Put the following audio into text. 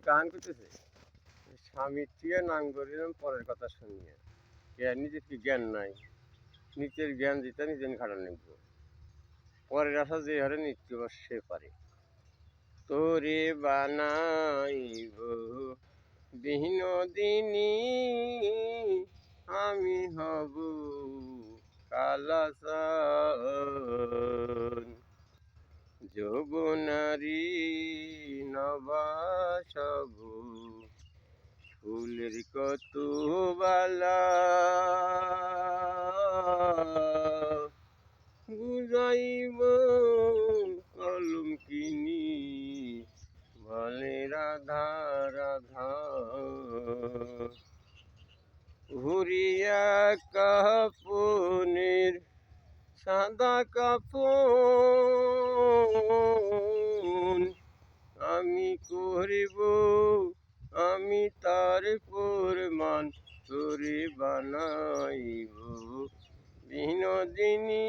গান করতেছে, স্বামীর থেকে নাম করিলাম পরের কথা শুনিয়ে, নিজের কি জ্ঞান নাই, নিজের জ্ঞান দিতে নিজের খাটা নিব, পরের আশা যে হারে নিত্য সে পারে। তোরে বানাইব বিনোদিনী, আমি হব কালাচান। যৌবনারী নবাসব, ফুলের কত বালা, বুঝাইব কলম কিনি বলে রাধা রাধা। ঘুরিয়া কাপনের সাদা কাপন, আমি করিব আমি তার প্রমাণ, তোরে বানাইব বিনোদিনী,